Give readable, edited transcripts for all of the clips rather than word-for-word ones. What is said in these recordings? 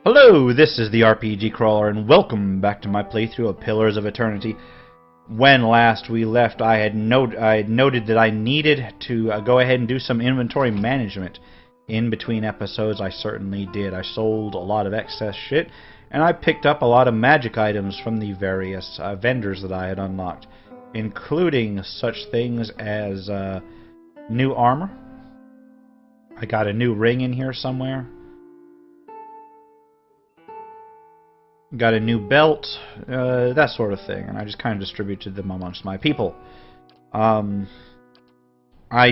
Hello, this is the RPG Crawler, and welcome back to my playthrough of Pillars of Eternity. When last we left, I had noted that I needed to go ahead and do some inventory management. In between episodes, I certainly did. I sold a lot of excess shit, and I picked up a lot of magic items from the various vendors that I had unlocked, including such things as new armor. I got a new ring in here somewhere. Got a new belt, that sort of thing, and I just kind of distributed them amongst my people. I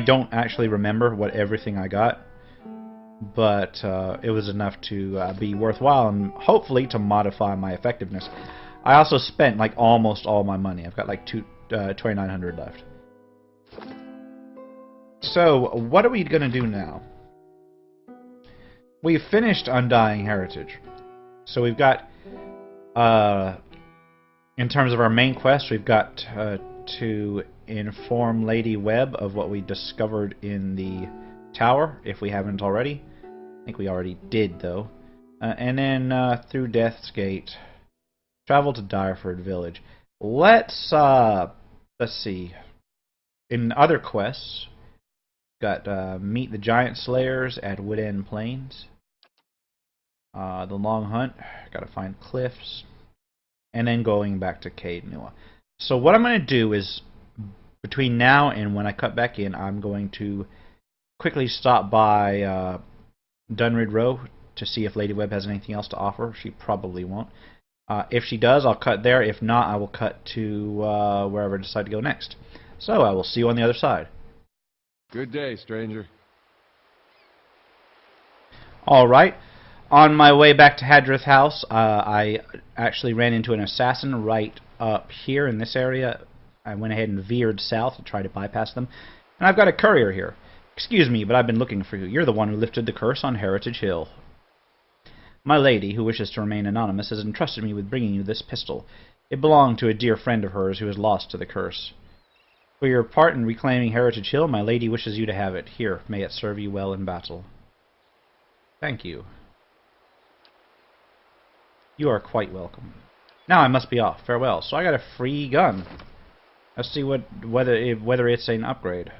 don't actually remember what everything I got, but it was enough to be worthwhile and hopefully to modify my effectiveness. I also spent like almost all my money. I've got like 2,900 left. So, what are we going to do now? We've finished Undying Heritage. So we've got in terms of our main quest, we've got to inform Lady Webb of what we discovered in the tower, if we haven't already. I think we already did, though. And then through Death's Gate, travel to Direford Village. Let's see. In other quests, got meet the Giant Slayers at Woodend Plains. The Long Hunt, gotta find cliffs, and then going back to Caed Nua. So what I'm going to do is, between now and when I cut back in, I'm going to quickly stop by Dunrid Row to see if Lady Webb has anything else to offer. She probably won't. If she does, I'll cut there. If not, I will cut to wherever I decide to go next. So I will see you on the other side. Good day, stranger. Alright. On my way back to Hadrith House, I actually ran into an assassin right up here in this area. I went ahead and veered south to try to bypass them. And I've got a courier here. Excuse me, but I've been looking for you. You're the one who lifted the curse on Heritage Hill. My lady, who wishes to remain anonymous, has entrusted me with bringing you this pistol. It belonged to a dear friend of hers who is lost to the curse. For your part in reclaiming Heritage Hill, my lady wishes you to have it. Here, may it serve you well in battle. Thank you. You are quite welcome. Now I must be off. Farewell. So I got a free gun. Let's see whether it's an upgrade.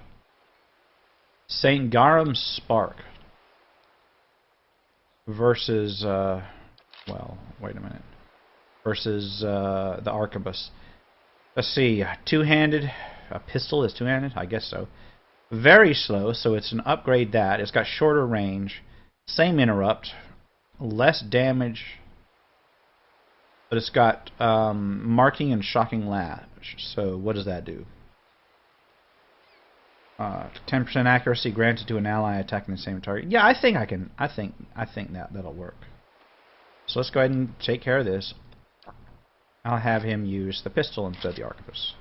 St. Garam's Spark versus well, wait a minute. Versus the Arquebus. Let's see. Two-handed. A pistol is two-handed? I guess so. Very slow, so it's an upgrade that. It's got shorter range. Same interrupt. Less damage. But it's got marking and shocking lash. So what does that do? 10% accuracy granted to an ally attacking the same target. Yeah, I think that'll work. So let's go ahead and take care of this. I'll have him use the pistol instead of the arquebus.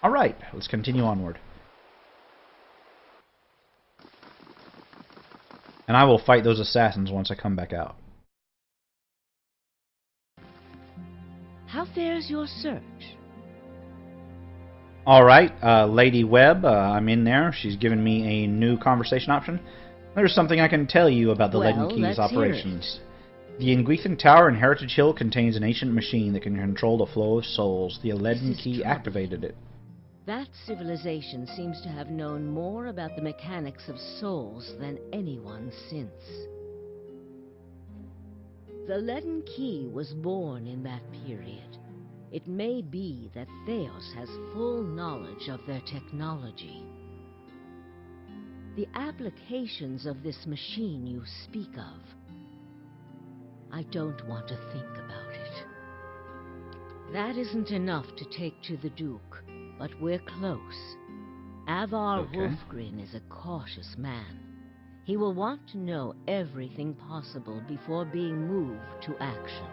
All right, let's continue onward. And I will fight those assassins once I come back out. How fares your search? Alright, Lady Webb, I'm in there. She's given me a new conversation option. There's something I can tell you about the Leaden Key's operations. The Ingwethan Tower in Heritage Hill contains an ancient machine that can control the flow of souls. The Leaden Key activated it. That civilization seems to have known more about the mechanics of souls than anyone since. The Leaden Key was born in that period. It may be that Theos has full knowledge of their technology. The applications of this machine you speak of, I don't want to think about it. That isn't enough to take to the Duke, but we're close. Avar Wolfgren is a cautious man. He will want to know everything possible before being moved to action.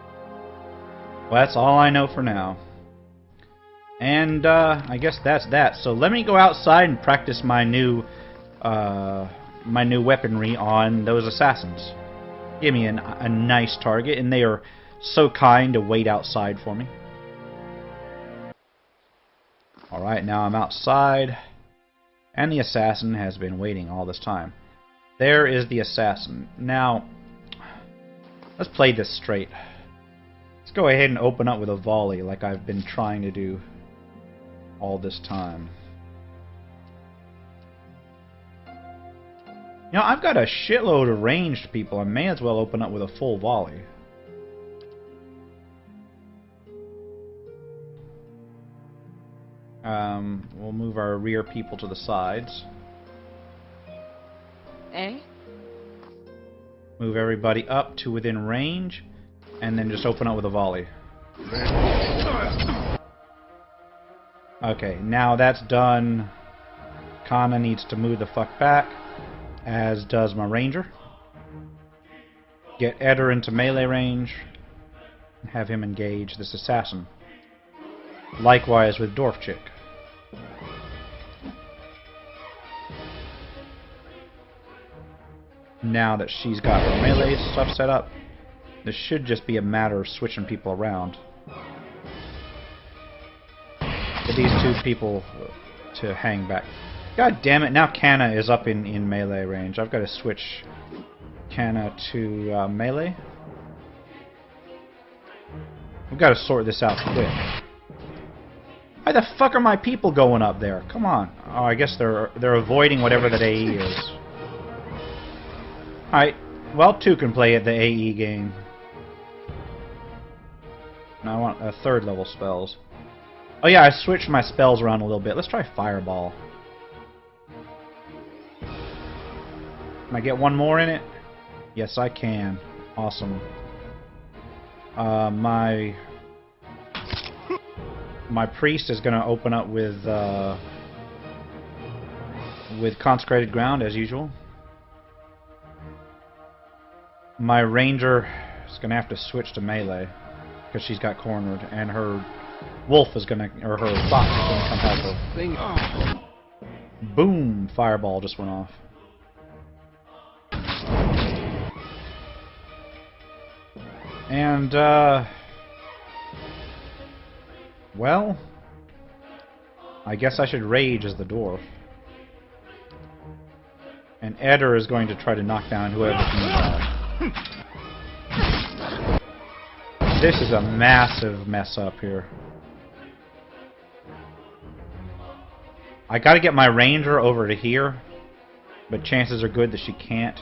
Well, that's all I know for now. And I guess that's that. So let me go outside and practice my new weaponry on those assassins. Give me a nice target, and they are so kind to wait outside for me. Alright, now I'm outside, and the assassin has been waiting all this time. There is the assassin. Now, Let's play this straight. Let's go ahead and open up with a volley like I've been trying to do all this time. You know, I've got a shitload of ranged people. I may as well open up with a full volley. We'll move our rear people to the sides. Eh? Move everybody up to within range, and then just open up with a volley. Okay, now that's done. Kana needs to move the fuck back, as does my ranger. Get Eder into melee range, and have him engage this assassin. Likewise with Dwarf Chick. Now that she's got her melee stuff set up, this should just be a matter of switching people around. Get these two people to hang back. God damn it, now Kana is up in melee range. I've got to switch Kana to melee. We've got to sort this out quick. Why the fuck are my people going up there? Come on. Oh, I guess they're avoiding whatever that AE is. Alright, well, two can play at the AE game. Now I want a third level spells. Oh yeah, I switched my spells around a little bit. Let's try Fireball. Can I get one more in it? Yes, I can. Awesome. My priest is going to open up with Consecrated Ground, as usual. My ranger is going to have to switch to melee because she's got cornered, and her wolf is going to, or her fox is going to come help her. Boom! Fireball just went off. And well, I guess I should rage as the dwarf. And Eder is going to try to knock down whoever can. This is a massive mess up here. I gotta get my ranger over to here, but chances are good that she can't.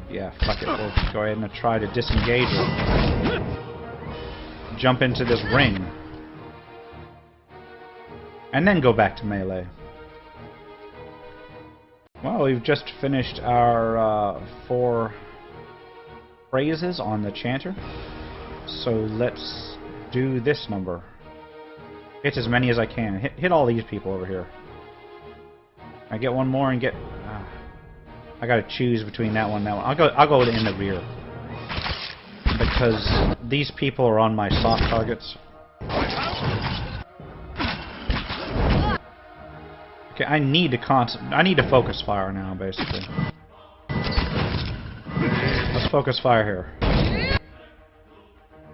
Yeah, fuck it. We'll go ahead and try to disengage her. Jump into this ring. And then go back to melee. Well, we've just finished our 4 phrases on the chanter. So let's do this number. Hit as many as I can. Hit all these people over here. I get one more and get... I gotta choose between that one and that one. I'll go in the rear. Because these people are on my soft targets. Okay, I need to focus fire now, basically. Let's focus fire here.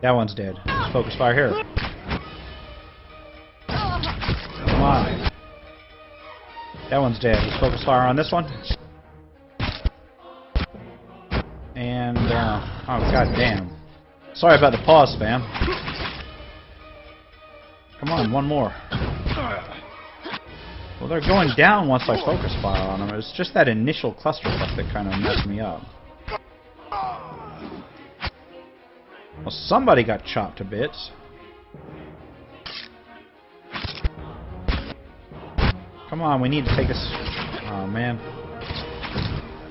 That one's dead. Let's focus fire here. Come on. That one's dead. Let's focus fire on this one. And, oh god damn. Sorry about the pause, fam. Come on, one more. Well, they're going down once I focus fire on them. It was just that initial clusterfuck that kind of messed me up. Well, somebody got chopped to bits. Come on, we need to take this... Oh, man.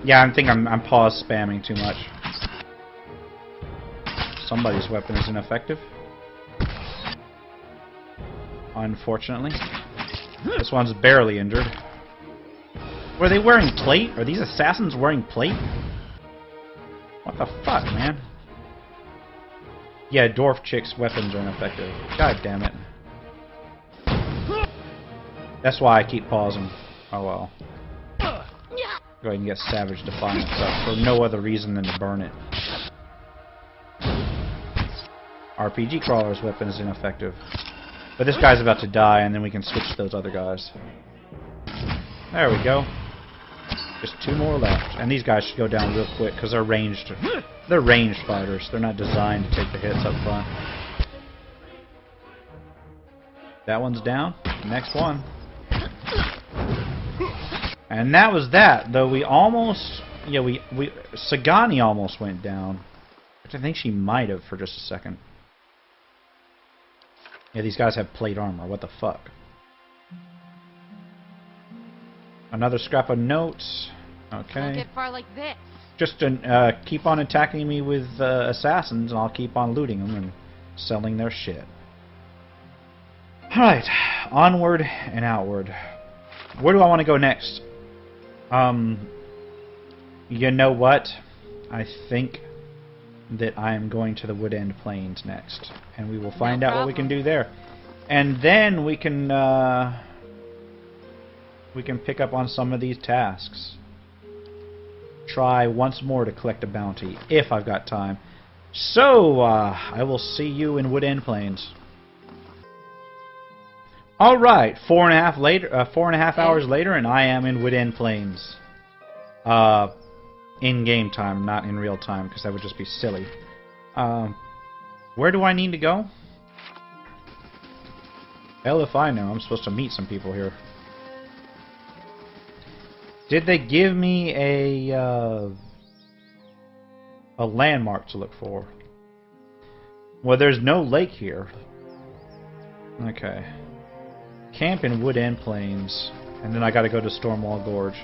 Yeah, I think I'm pause spamming too much. Somebody's weapon is ineffective. Unfortunately. This one's barely injured. Were they wearing plate? Are these assassins wearing plate? What the fuck, man? Yeah, dwarf chick's weapons are ineffective. God damn it. That's why I keep pausing. Oh well. Go ahead and get Savage Defiance up for no other reason than to burn it. RPG Crawler's weapon is ineffective. But this guy's about to die, and then we can switch to those other guys. There we go. Just 2 more left. And these guys should go down real quick because they're ranged. They're ranged fighters. They're not designed to take the hits up front. That one's down. Next one. And that was that. Though we almost... Yeah, Sagani almost went down. Which I think she might have for just a second. Yeah, these guys have plate armor. What the fuck? Another scrap of notes. Okay. Don't get far like this. Just keep on attacking me with assassins, and I'll keep on looting them and selling their shit. Alright. Onward and outward. Where do I want to go next? You know what? I think that I am going to the Woodend Plains next. And we will find out what we can do there. And then we can pick up on some of these tasks. Try once more to collect a bounty, if I've got time. So, I will see you in Woodend Plains. Alright, 4.5 hours later, and I am in Woodend Plains. In game time, not in real time, because that would just be silly. Where do I need to go? Hell if I know, I'm supposed to meet some people here. Did they give me a landmark to look for? Well, there's no lake here. Okay. Camp in Woodend Plains. And then I gotta go to Stonewall Gorge.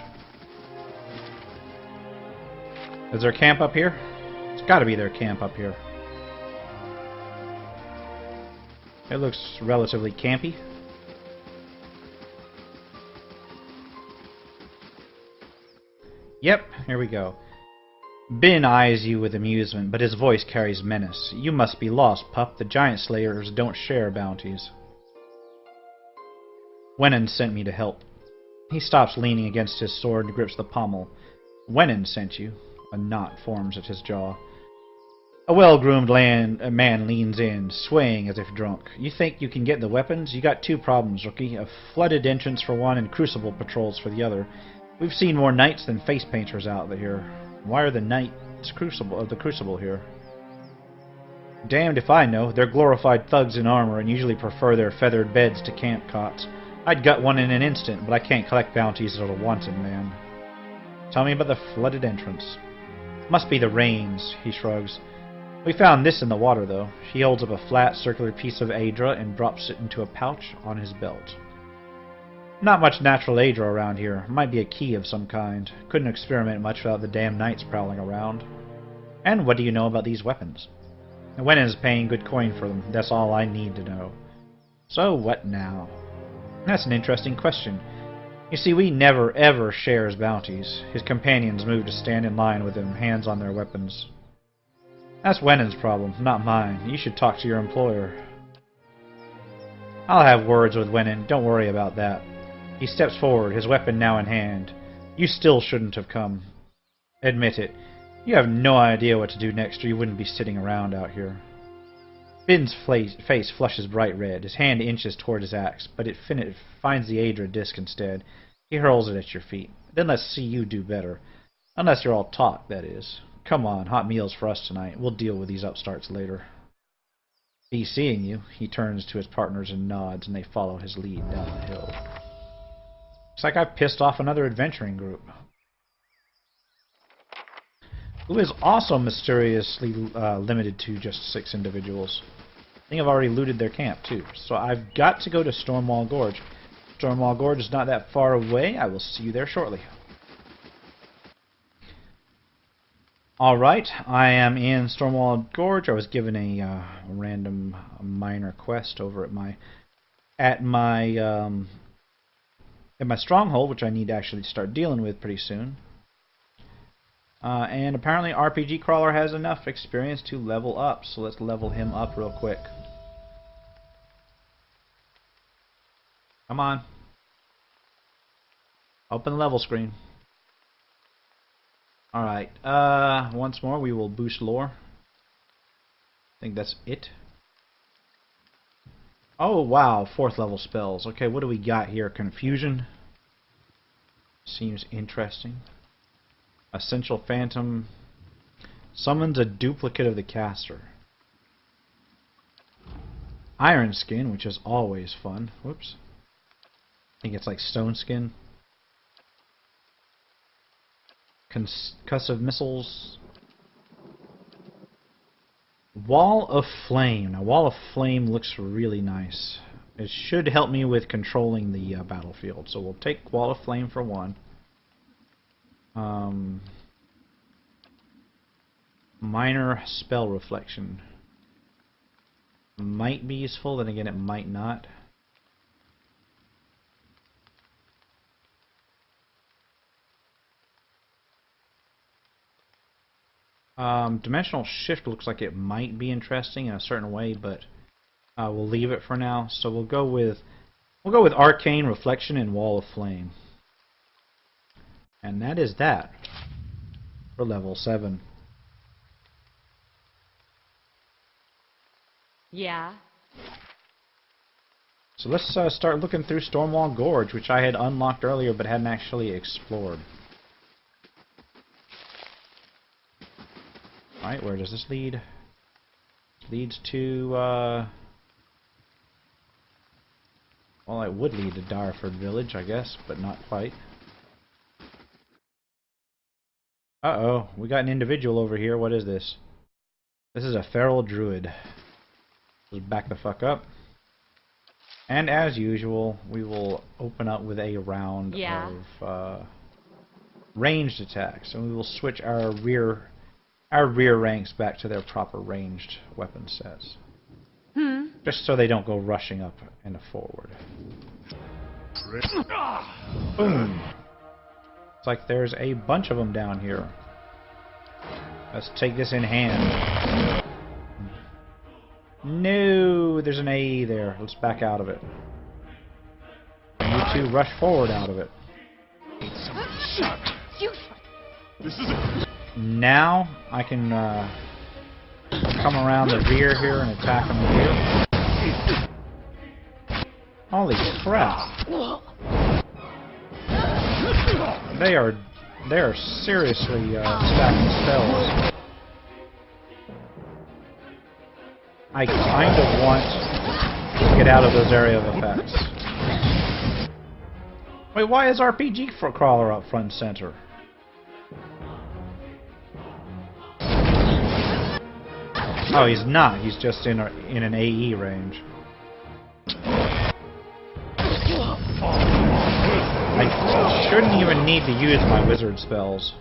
Is there a camp up here? It's gotta be their camp up here. It looks relatively campy. Yep, here we go. Bin eyes you with amusement, but his voice carries menace. You must be lost, pup. The giant slayers don't share bounties. Wenin sent me to help. He stops leaning against his sword and grips the pommel. Wenin sent you. A knot forms at his jaw. A well-groomed man leans in, swaying as if drunk. You think you can get the weapons? You got 2 problems, rookie. A flooded entrance for one and crucible patrols for the other. We've seen more knights than face painters out here. Why are the knights of the crucible here? Damned if I know. They're glorified thugs in armor and usually prefer their feathered beds to camp cots. I'd gut one in an instant, but I can't collect bounties as a wanted man. Tell me about the flooded entrance. Must be the rains, he shrugs. We found this in the water, though. He holds up a flat, circular piece of Adra and drops it into a pouch on his belt. Not much natural Adra around here. Might be a key of some kind. Couldn't experiment much without the damn knights prowling around. And what do you know about these weapons? Wenin is paying good coin for them. That's all I need to know. So what now? That's an interesting question. You see, we never ever shares bounties. His companions move to stand in line with him, hands on their weapons. That's Wenin's problem, not mine. You should talk to your employer. I'll have words with Wenin. Don't worry about that. He steps forward, his weapon now in hand. You still shouldn't have come. Admit it. You have no idea what to do next, or you wouldn't be sitting around out here. Bin's face flushes bright red. His hand inches toward his axe, but it finds the Adra disc instead. He hurls it at your feet. Then let's see you do better. Unless you're all talk, that is. Come on, hot meals for us tonight. We'll deal with these upstarts later. Be seeing you. He turns to his partners and nods, and they follow his lead down the hill. Looks like I've pissed off another adventuring group. Who is also mysteriously limited to just 6 individuals. I think I've already looted their camp, too. So I've got to go to Stonewall Gorge. Stonewall Gorge is not that far away. I will see you there shortly. Alright, I am in Stonewall Gorge. I was given a random minor quest over at my stronghold, which I need to actually start dealing with pretty soon. And apparently RPG Crawler has enough experience to level up, so let's level him up real quick. Come on. Open the level screen. Alright, once more we will boost lore. I think that's it. Oh wow, 4th level spells. Okay, what do we got here? Confusion. Seems interesting. Essential Phantom summons a duplicate of the caster. Iron Skin, which is always fun. Whoops. I think it's like Stone Skin. Concussive Missiles. Wall of Flame. Now, Wall of Flame looks really nice. It should help me with controlling the battlefield. So we'll take Wall of Flame for one. Minor Spell Reflection. Might be useful, then again it might not. Dimensional Shift looks like it might be interesting in a certain way, but we'll leave it for now. So we'll go with Arcane Reflection and Wall of Flame. And that is that for level 7. Yeah. So let's start looking through Stonewall Gorge, which I had unlocked earlier but hadn't actually explored. Alright, where does this lead? It leads to, well, it would lead to Direford Village, I guess, but not quite. Uh-oh, we got an individual over here. What is this? This is a feral druid. Just back the fuck up. And as usual, we will open up with a round of ranged attacks, and we will switch our rear ranks back to their proper ranged weapon sets. Just so they don't go rushing up and forward. Boom! It's like there's a bunch of them down here. Let's take this in hand. No, there's an AE there. Let's back out of it. And you two rush forward out of it. Now I can come around the rear here and attack them here. Holy crap! They are seriously stacking spells. I kind of want to get out of those area of effects. Wait, why is RPG Crawler up front and center? Oh, he's not. He's just in an AE range. I shouldn't even need to use my wizard spells.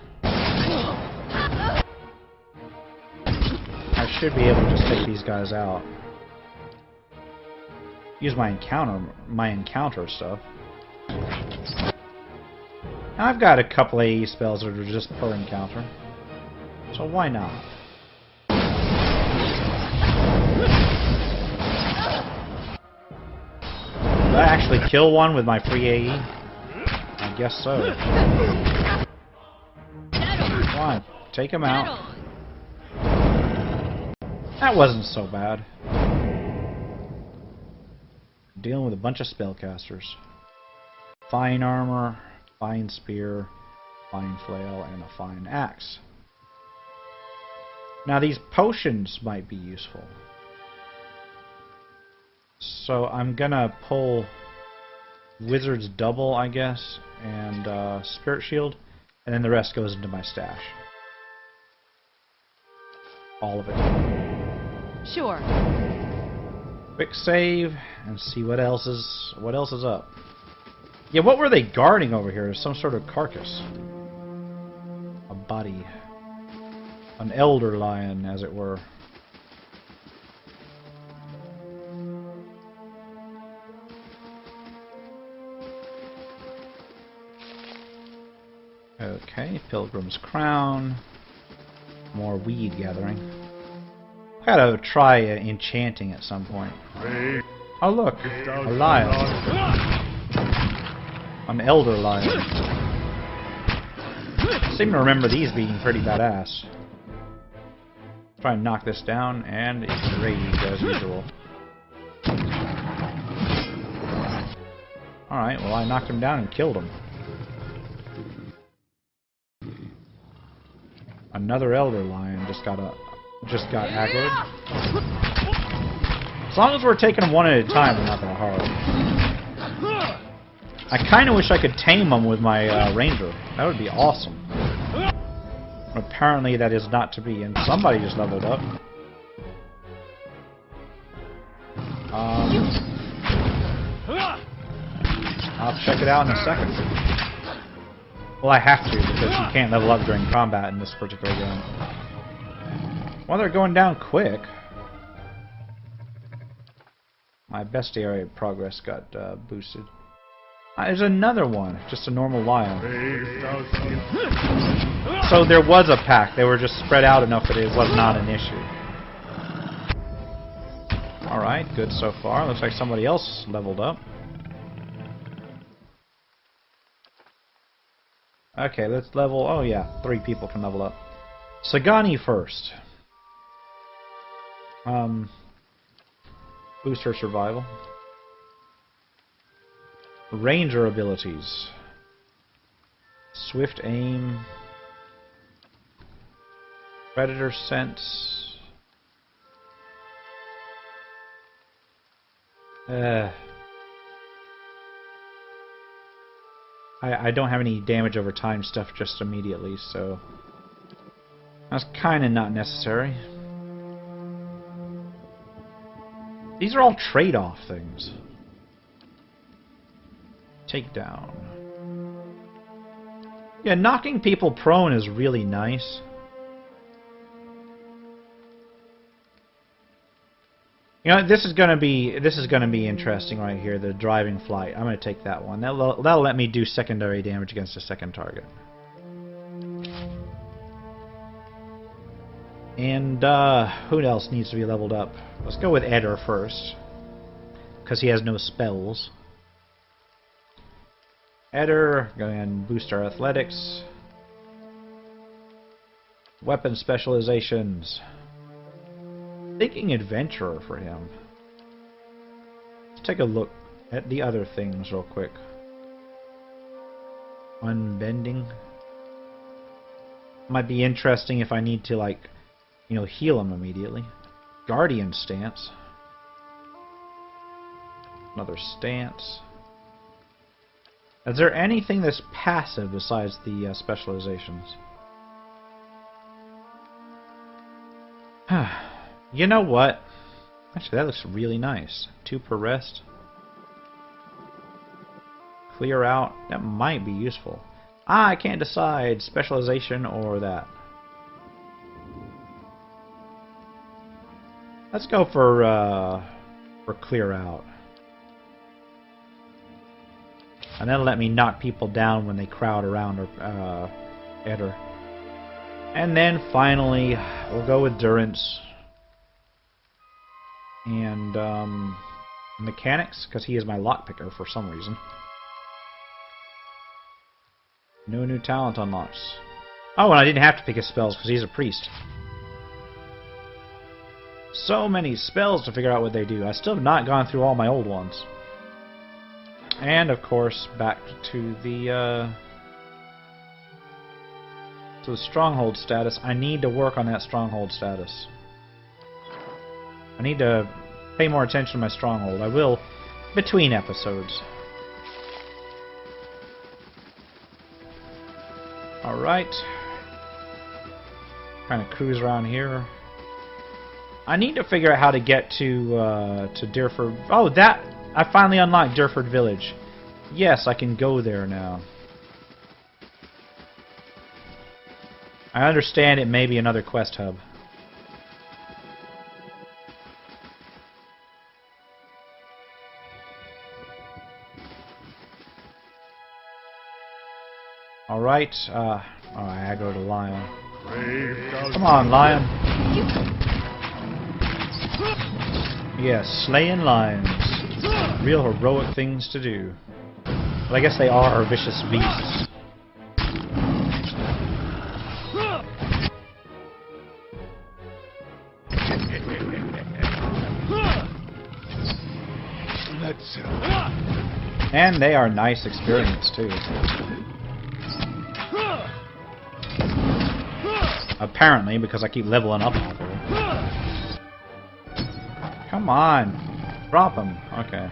I should be able to just take these guys out. Use my encounter stuff. Now I've got a couple AE spells that are just per encounter. So why not? Did I actually kill one with my free AE? I guess so. Come on, take him out. That wasn't so bad. Dealing with a bunch of spellcasters. Fine armor, fine spear, fine flail, and a fine axe. Now these potions might be useful. So I'm gonna pull Wizard's Double, I guess, and Spirit Shield, and then the rest goes into my stash. All of it. Sure. Quick save and see what else is up. Yeah, what were they guarding over here? Some sort of carcass. A body. An elder lion, as it were. Okay, Pilgrim's Crown. More weed gathering. Gotta try enchanting at some point. Oh look, a lion. An elder lion. I seem to remember these being pretty badass. Try and knock this down, and it's rage as usual. Alright, well I knocked him down and killed him. Another elder lion just got aggroed. As long as we're taking them one at a time, we're not that hard. I kind of wish I could tame them with my ranger. That would be awesome. Apparently that is not to be, and somebody just leveled up. I'll check it out in a second. Well, I have to, because you can't level up during combat in this particular game. Well, they're going down quick. My bestiary progress got boosted. There's another one, just a normal lion. So there was a pack. They were just spread out enough that it was not an issue. Alright, good so far. Looks like somebody else leveled up. Okay, let's level... Oh yeah, 3 people can level up. Sagani first. Boost her survival. Ranger abilities. Swift aim. Predator sense. I don't have any damage over time stuff just immediately, so that's kind of not necessary. These are all trade-off things. Takedown. Yeah, knocking people prone is really nice. You know, this is gonna be interesting right here. The driving flight. I'm gonna take that one. That'll let me do secondary damage against a second target. And who else needs to be leveled up? Let's go with Eder first, because he has no spells. Eder, go ahead and boost our athletics. Weapon specializations. Thinking adventurer for him. Let's take a look at the other things real quick. Unbending. Might be interesting if I need to, like, you know, heal him immediately. Guardian stance. Another stance. Is there anything that's passive besides the specializations? You know what? Actually, that looks really nice. 2 per rest. Clear out. That might be useful. I can't decide specialization or that. Let's go for clear out. And that'll let me knock people down when they crowd around Eder. And then finally, we'll go with Durance. And mechanics, because he is my lockpicker for some reason. No new talent unlocks. Oh, and I didn't have to pick his spells because he's a priest. So many spells to figure out what they do. I still have not gone through all my old ones. And of course, back to the stronghold status. I need to work on that stronghold status. I need to pay more attention to my stronghold. I will between episodes. Alright. Kind of cruise around here. I need to figure out how to get to Deerford. Oh, that! I finally unlocked Deerford Village. Yes, I can go there now. I understand it may be another quest hub. Alright, oh, I aggroed a lion. Come on, lion. Yes, slaying lions. Real heroic things to do. But I guess they are vicious beasts. And they are nice experience too. Apparently, because I keep leveling up out there. Come on. Drop them. Okay.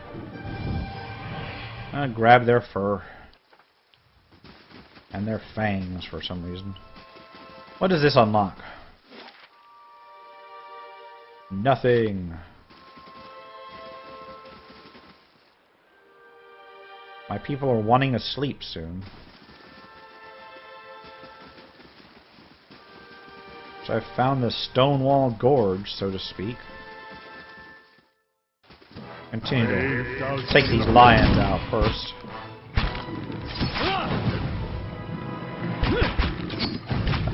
Grab their fur. And their fangs for some reason. What does this unlock? Nothing. My people are wanting to sleep soon. So I found the Stonewall Gorge, so to speak. Continue to take these lions out first.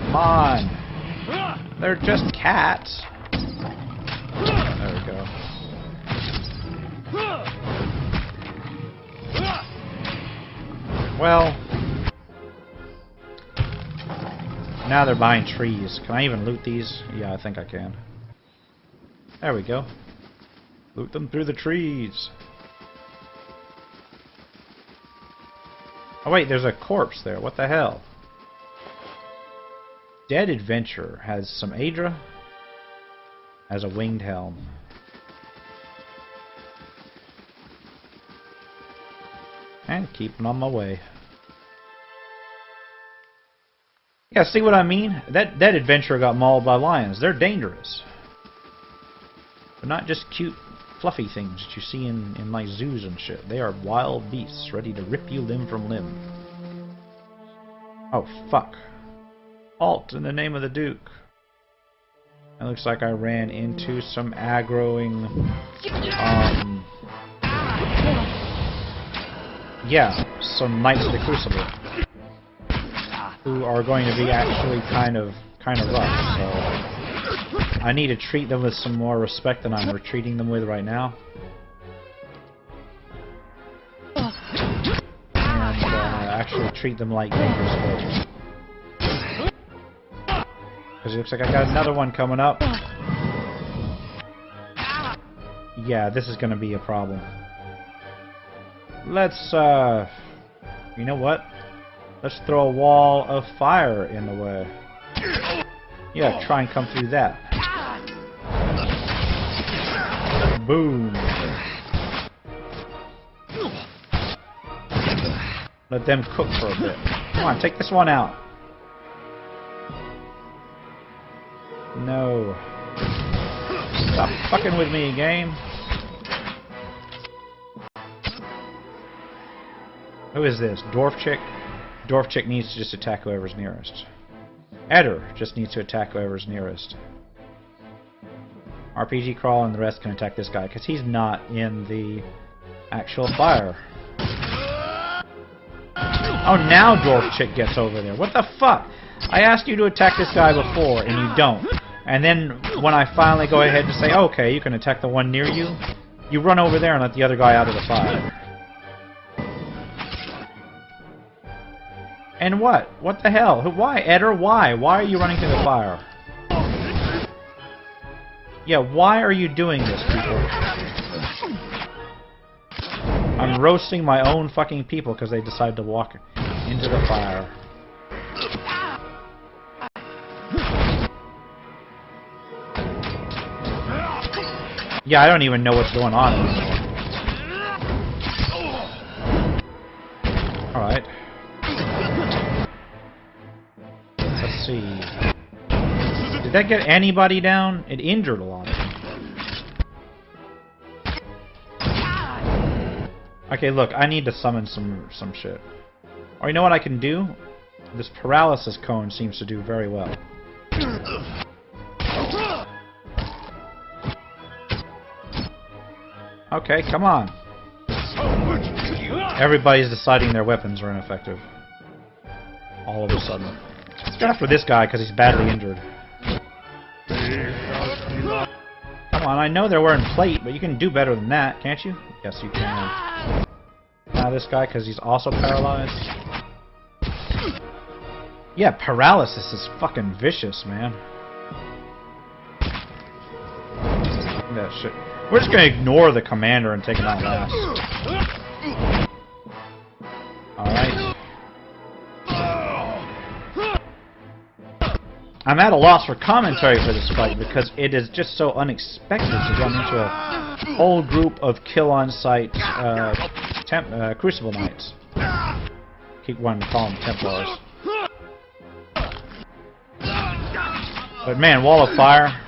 Come on! They're just cats! There we go. Well... now they're buying trees. Can I even loot these? Yeah, I think I can. There we go. Loot them through the trees. Oh wait, there's a corpse there. What the hell? Dead adventurer has some Adra. Has a winged helm. And keeping on my way. Yeah, see what I mean? That adventurer got mauled by lions. They're dangerous. They're not just cute, fluffy things that you see in like zoos and shit. They are wild beasts, ready to rip you limb from limb. Oh, fuck. Halt in the name of the Duke. It looks like I ran into some aggroing... yeah, some Knights of the Crucible. Who are going to be actually kind of rough, so I need to treat them with some more respect than I'm treating them with right now. And actually treat them like dangerous foes. Because it looks like I got another one coming up. Yeah, this is going to be a problem. Let's, you know what? Let's throw a wall of fire in the way. Yeah, try and come through that. Boom. Let them cook for a bit. Come on, take this one out. No. Stop fucking with me, game. Who is this? Dwarf chick? Dwarf chick needs to just attack whoever's nearest. Eder just needs to attack whoever's nearest. RPG Crawl and the rest can attack this guy, because he's not in the actual fire. Oh, now Dwarf chick gets over there. What the fuck? I asked you to attack this guy before, and you don't. And then, when I finally go ahead and say, okay, you can attack the one near you, you run over there and let the other guy out of the fire. And what? What the hell? Why, Eder? Why? Why are you running through the fire? Yeah, why are you doing this, people? I'm roasting my own fucking people because they decided to walk into the fire. Yeah, I don't even know what's going on anymore. Alright. Let's see. Did that get anybody down? It injured a lot of them. Okay, look, I need to summon some shit. Or you know what I can do? This paralysis cone seems to do very well. Okay, come on. Everybody's deciding their weapons are ineffective. All of a sudden. Let's go after this guy because he's badly injured. Come on, I know they're wearing plate, but you can do better than that, can't you? Yes, you can. Now this guy because he's also paralyzed. Yeah, paralysis is fucking vicious, man. That shit. We're just gonna ignore the commander and take him out last. Alright. I'm at a loss for commentary for this fight because it is just so unexpected to run into a whole group of kill-on-sight Crucible Knights. Keep wanting to call them Templars. But man, Wall of Fire,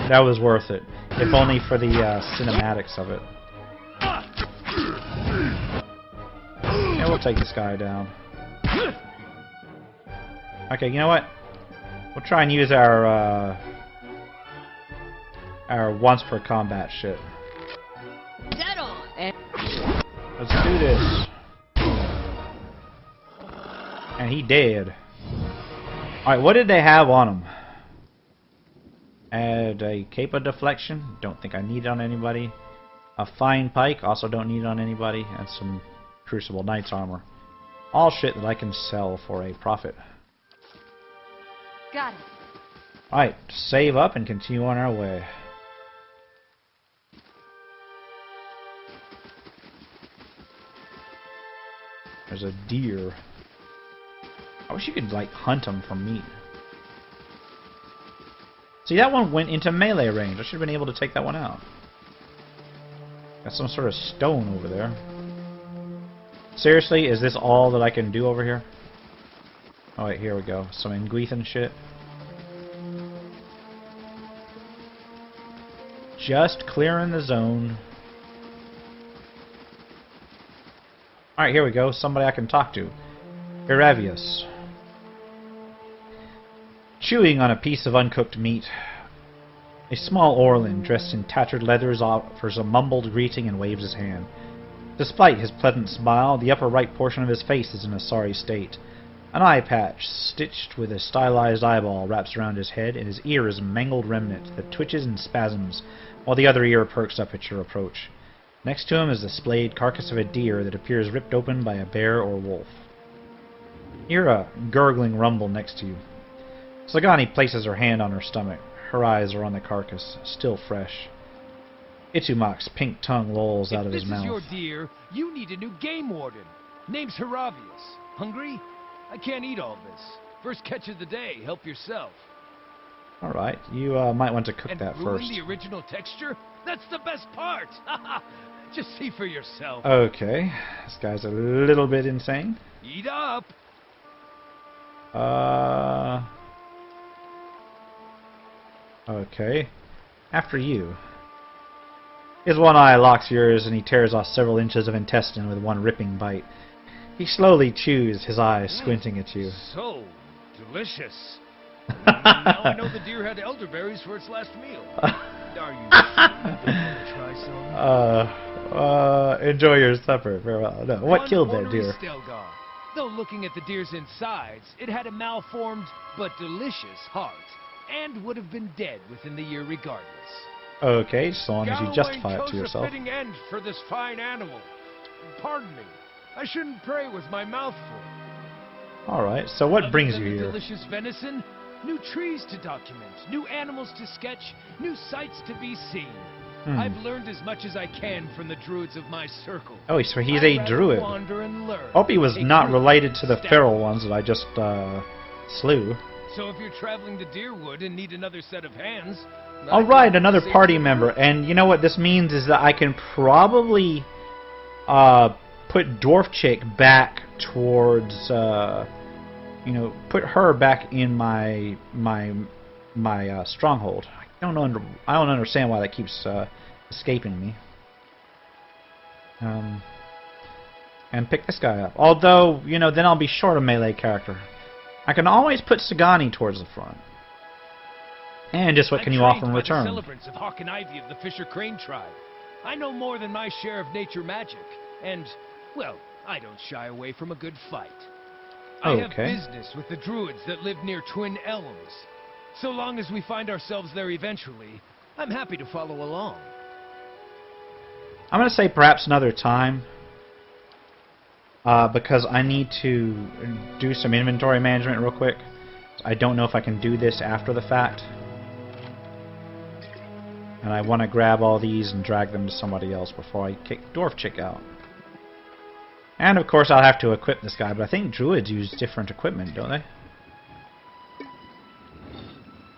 that was worth it. If only for the cinematics of it. Yeah, we'll take this guy down. Okay, you know what? We'll try and use our once per combat shit. Dead on. Let's do this. And he dead. Alright, what did they have on him? Add a cape of deflection. Don't think I need it on anybody. A fine pike. Also don't need it on anybody. And some Crucible Knight's armor. All shit that I can sell for a profit. Got it. Alright, save up and continue on our way. There's a deer. I wish you could, like, hunt them for meat. See, that one went into melee range. I should have been able to take that one out. Got some sort of stone over there. Seriously, is this all that I can do over here? Oh wait, here we go. Some Nguithan shit. Just clearing the zone. Alright, here we go. Somebody I can talk to. Iravius. Chewing on a piece of uncooked meat. A small Orlin, dressed in tattered leathers, offers a mumbled greeting and waves his hand. Despite his pleasant smile, the upper right portion of his face is in a sorry state. An eye patch, stitched with a stylized eyeball, wraps around his head, and his ear is a mangled remnant that twitches and spasms, while the other ear perks up at your approach. Next to him is the splayed carcass of a deer that appears ripped open by a bear or wolf. You hear a gurgling rumble next to you. Sagani places her hand on her stomach. Her eyes are on the carcass, still fresh. Itumak's pink tongue lolls out of his mouth. If this is your deer, you need a new game warden. Name's Hiravius. Hungry? I can't eat all this. First catch of the day, help yourself. Alright, you might want to cook that first. And the original texture? That's the best part! Just see for yourself. Okay, this guy's a little bit insane. Eat up! Okay. After you. His one eye locks yours and he tears off several inches of intestine with one ripping bite. He slowly chews, his eyes squinting at you. So delicious. Now I know the deer had elderberries for its last meal. Are you try some? Enjoy your supper. Farewell. No, what killed that deer? Stelgar. Though looking at the deer's insides, it had a malformed but delicious heart, and would have been dead within the year regardless. Okay, so long as you justify it to yourself. A fitting end for this fine animal. Pardon me. I shouldn't pray with my mouth full. Alright, so what brings you here? Delicious venison, new trees to document, new animals to sketch, new sights to be seen. I've learned as much as I can from the druids of my circle. Oh, so he's a druid. Wander and learn. Hope he was not related to the feral ones that I just slew. So if you're traveling to Deerwood and need another set of hands... Alright, another party member. And you know what this means is that I can probably put Dwarf Chick back towards, you know, put her back in my stronghold. I don't understand why that keeps escaping me. And pick this guy up. Although, you know, then I'll be short a melee character. I can always put Sagani towards the front. And just what can you offer in return? I'm trained by the celebrants of Hawk and Ivy of the Fisher Crane tribe. I know more than my share of nature magic, and, well, I don't shy away from a good fight. I have business with the druids that live near Twin Elms. So long as we find ourselves there eventually, I'm happy to follow along. I'm going to say perhaps another time. Because I need to do some inventory management real quick. I don't know if I can do this after the fact. And I want to grab all these and drag them to somebody else before I kick Dwarf Chick out. And of course I'll have to equip this guy, but I think druids use different equipment, don't they?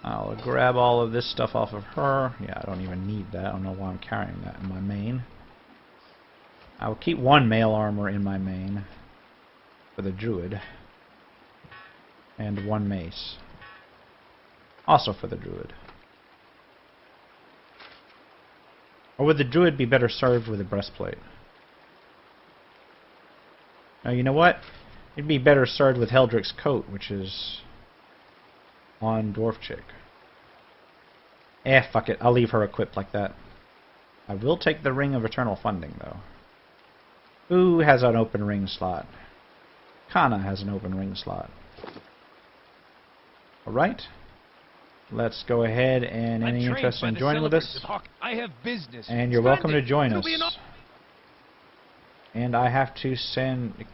I'll grab all of this stuff off of her. Yeah, I don't even need that. I don't know why I'm carrying that in my main. I will keep one mail armor in my main for the Druid. And one mace. Also for the Druid. Or would the Druid be better served with a breastplate? Now, you know what? It'd be better served with Heldrick's coat, which is on Dwarf Chick. Fuck it. I'll leave her equipped like that. I will take the Ring of Eternal Funding, though. Who has an open ring slot? Kana has an open ring slot. Alright. Let's go ahead and any interest in joining with us? I have business. And you're welcome to join us. And I have to send...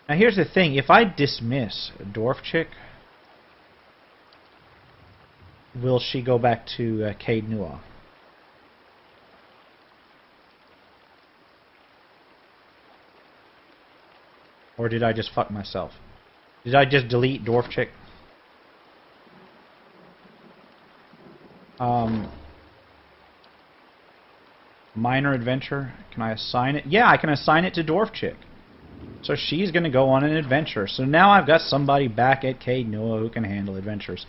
Now here's the thing. If I dismiss Dwarf Chick, will she go back to Caed Nua? Or did I just fuck myself? Did I just delete Dwarf Chick? Minor adventure. Can I assign it? Yeah, I can assign it to Dwarf Chick. So she's going to go on an adventure. So now I've got somebody back at Caed Nua who can handle adventures.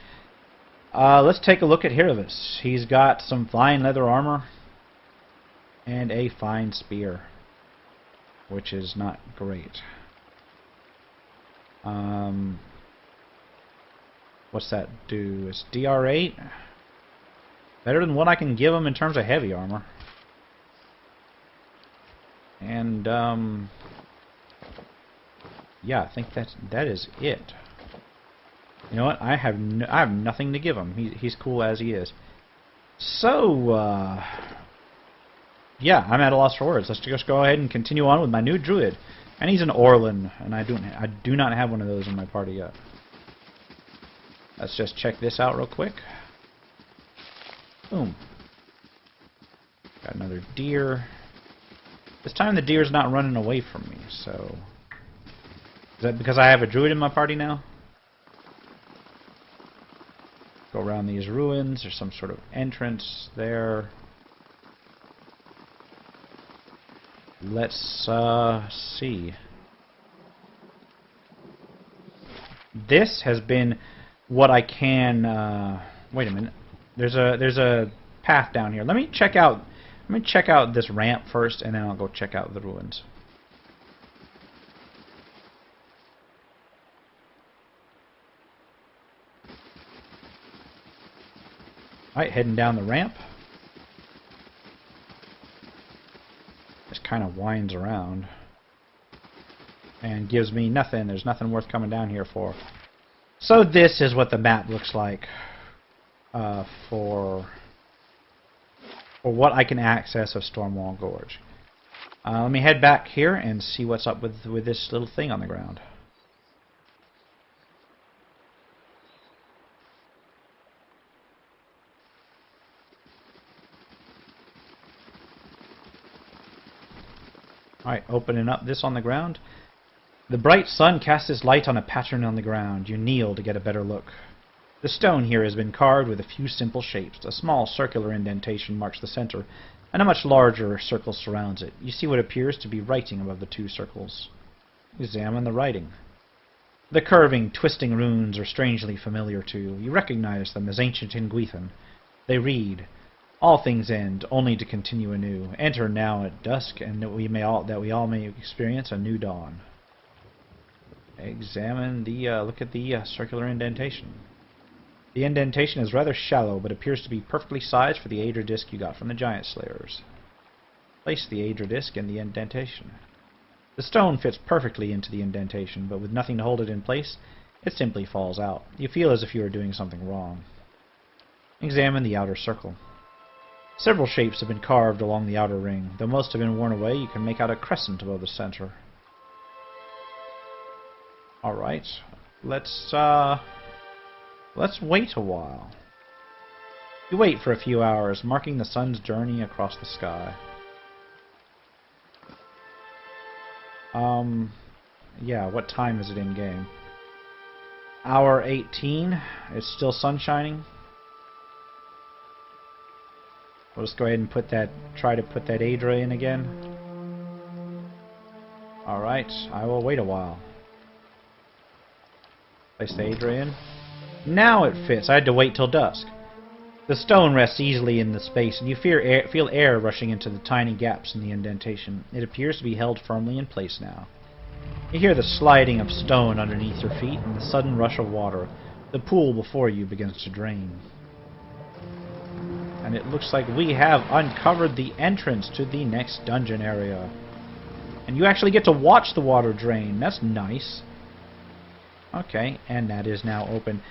Let's take a look at Hiravis. He's got some fine leather armor and a fine spear, which is not great. What's that do? It's DR8. Better than what I can give him in terms of heavy armor. And yeah, I think that is it. You know what? I have nothing to give him. He's cool as he is. So yeah, I'm at a loss for words. Let's just go ahead and continue on with my new Druid. And he's an Orlan, and I do not have one of those in my party yet. Let's just check this out real quick. Boom. Got another deer. This time the deer's not running away from me, so... Is that because I have a Druid in my party now? Go around these ruins. There's some sort of entrance there. Let's see. This has been what I can... wait a minute. There's a path down here. Let me check out this ramp first, and then I'll go check out the ruins. Alright, heading down the ramp. Just kind of winds around and gives me nothing. There's nothing worth coming down here for. So this is what the map looks like for what I can access of Stonewall Gorge. Let me head back here and see what's up with this little thing on the ground. Alright, opening up this on the ground. The bright sun casts its light on a pattern on the ground. You kneel to get a better look. The stone here has been carved with a few simple shapes. A small circular indentation marks the center, and a much larger circle surrounds it. You see what appears to be writing above the two circles. Examine the writing. The curving, twisting runes are strangely familiar to you. You recognize them as ancient in Gwythan. They read, "All things end, only to continue anew. Enter now at dusk, and that we all may experience a new dawn." Examine the look at the circular indentation. The indentation is rather shallow, but appears to be perfectly sized for the Aedra disc you got from the Giant Slayers. Place the Aedra disc in the indentation. The stone fits perfectly into the indentation, but with nothing to hold it in place, it simply falls out. You feel as if you are doing something wrong. Examine the outer circle. Several shapes have been carved along the outer ring. Though most have been worn away, you can make out a crescent above the center. Alright, let's wait a while. You wait for a few hours, marking the sun's journey across the sky. Yeah, what time is it in game? Hour 18. It's still sun shining. We'll just go ahead and try to put that Adra in again. Alright, I will wait a while. Place the Adra in. Now it fits. I had to wait till dusk. The stone rests easily in the space, and you feel air rushing into the tiny gaps in the indentation. It appears to be held firmly in place now. You hear the sliding of stone underneath your feet and the sudden rush of water. The pool before you begins to drain. And it looks like we have uncovered the entrance to the next dungeon area. And you actually get to watch the water drain. That's nice. Okay, and that is now open.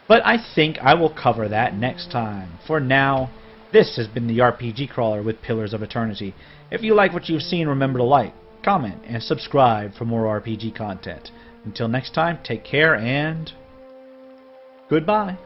But I think I will cover that next time. For now, this has been the RPG Crawler with Pillars of Eternity. If you like what you've seen, remember to like, comment, and subscribe for more RPG content. Until next time, take care and goodbye.